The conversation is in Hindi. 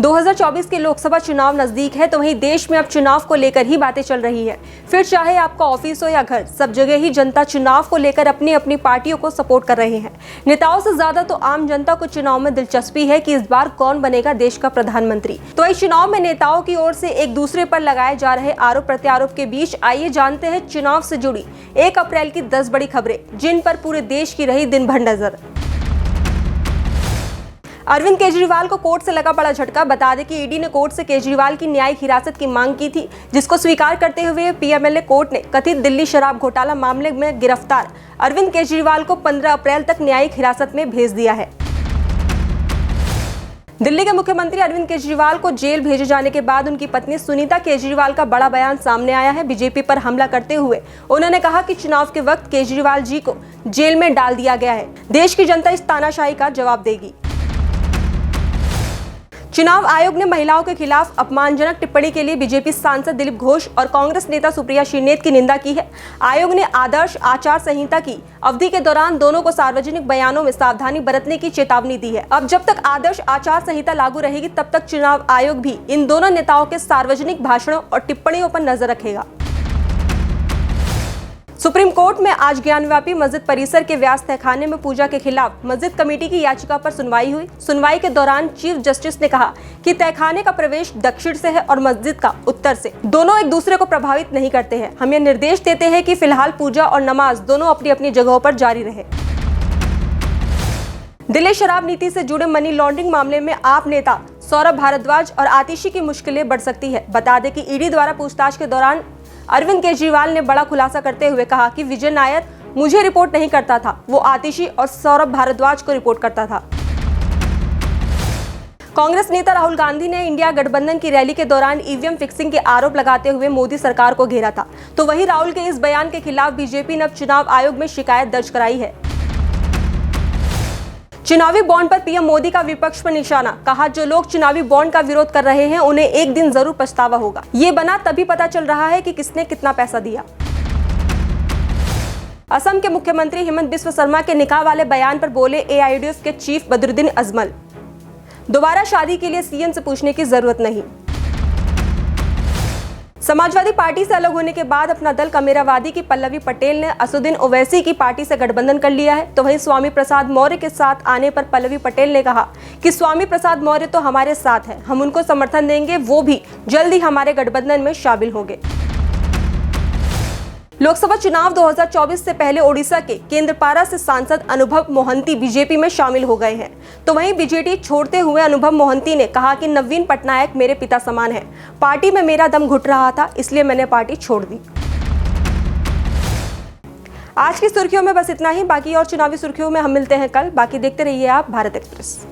2024 के लोकसभा चुनाव नजदीक है, तो वहीं देश में अब चुनाव को लेकर ही बातें चल रही है। फिर चाहे आपका ऑफिस हो या घर, सब जगह ही जनता चुनाव को लेकर अपनी अपनी पार्टियों को सपोर्ट कर रहे हैं। नेताओं से ज्यादा तो आम जनता को चुनाव में दिलचस्पी है कि इस बार कौन बनेगा देश का प्रधानमंत्री। तो इस चुनाव में नेताओं की ओर से एक दूसरे पर लगाए जा रहे आरोप प्रत्यारोप के बीच आइए जानते हैं चुनाव से जुड़ी 1 अप्रैल की 10 बड़ी खबरें, जिन पर पूरे देश की रही दिन भर नजर। अरविंद केजरीवाल को कोर्ट से लगा बड़ा झटका। बता दें कि ईडी ने कोर्ट से केजरीवाल की न्यायिक हिरासत की मांग की थी, जिसको स्वीकार करते हुए पीएमएलए कोर्ट ने कथित दिल्ली शराब घोटाला मामले में गिरफ्तार अरविंद केजरीवाल को 15 अप्रैल तक न्यायिक हिरासत में भेज दिया है। दिल्ली के मुख्यमंत्री अरविंद केजरीवाल को जेल भेजे जाने के बाद उनकी पत्नी सुनीता केजरीवाल का बड़ा बयान सामने आया है। बीजेपी पर हमला करते हुए उन्होंने कहा कि चुनाव के वक्त केजरीवाल जी को जेल में डाल दिया गया है। देश की जनता इस तानाशाही का जवाब देगी। चुनाव आयोग ने महिलाओं के खिलाफ अपमानजनक टिप्पणी के लिए बीजेपी सांसद दिलीप घोष और कांग्रेस नेता सुप्रिया श्रीनेत की निंदा की है। आयोग ने आदर्श आचार संहिता की अवधि के दौरान दोनों को सार्वजनिक बयानों में सावधानी बरतने की चेतावनी दी है। अब जब तक आदर्श आचार संहिता लागू रहेगी, तब तक चुनाव आयोग भी इन दोनों नेताओं के सार्वजनिक भाषणों और टिप्पणियों पर नजर रखेगा। सुप्रीम कोर्ट में आज ज्ञानव्यापी मस्जिद परिसर के व्यास तहखाने में पूजा के खिलाफ मस्जिद कमेटी की याचिका पर सुनवाई हुई। सुनवाई के दौरान चीफ जस्टिस ने कहा कि तहखाने का प्रवेश दक्षिण से है और मस्जिद का उत्तर से, दोनों एक दूसरे को प्रभावित नहीं करते हैं। हम ये निर्देश देते हैं कि फिलहाल पूजा और नमाज दोनों अपनी अपनी जगहों पर जारी रहे। दिल्ली शराब नीति से जुड़े मनी लॉन्ड्रिंग मामले में आप नेता सौरभ भारद्वाज और आतिशी की मुश्किलें बढ़ सकती है। बता दें कि ईडी द्वारा पूछताछ के दौरान अरविंद केजरीवाल ने बड़ा खुलासा करते हुए कहा कि विजय नायर मुझे रिपोर्ट नहीं करता था, वो आतिशी और सौरभ भारद्वाज को रिपोर्ट करता था। कांग्रेस नेता राहुल गांधी ने इंडिया गठबंधन की रैली के दौरान ईवीएम फिक्सिंग के आरोप लगाते हुए मोदी सरकार को घेरा था। तो वहीं राहुल के इस बयान के खिलाफ बीजेपी ने अब चुनाव आयोग में शिकायत दर्ज कराई है। चुनावी बॉन्ड पर पीएम मोदी का विपक्ष पर निशाना। कहा, जो लोग चुनावी बॉन्ड का विरोध कर रहे हैं उन्हें एक दिन जरूर पछतावा होगा। ये बना तभी पता चल रहा है कि किसने कितना पैसा दिया। असम के मुख्यमंत्री हेमंत बिस्वा शर्मा के निकाह वाले बयान पर बोले एआईयूडीएफ के चीफ बदरुद्दीन अजमल, दोबारा शादी के लिए सीएम से पूछने की जरूरत नहीं। समाजवादी पार्टी से अलग होने के बाद अपना दल कमेरावादी की पल्लवी पटेल ने असदुद्दीन ओवैसी की पार्टी से गठबंधन कर लिया है। तो वहीं स्वामी प्रसाद मौर्य के साथ आने पर पल्लवी पटेल ने कहा कि स्वामी प्रसाद मौर्य तो हमारे साथ हैं, हम उनको समर्थन देंगे, वो भी जल्द ही हमारे गठबंधन में शामिल होंगे। लोकसभा चुनाव 2024 से पहले ओडिशा के केंद्रपारा से सांसद अनुभव मोहंती बीजेपी में शामिल हो गए हैं। तो वहीं बीजेडी छोड़ते हुए अनुभव मोहंती ने कहा कि नवीन पटनायक मेरे पिता समान है, पार्टी में मेरा दम घुट रहा था, इसलिए मैंने पार्टी छोड़ दी। आज की सुर्खियों में बस इतना ही। बाकी और चुनावी सुर्खियों में हम मिलते हैं कल। बाकी देखते रहिए आप भारत एक्सप्रेस।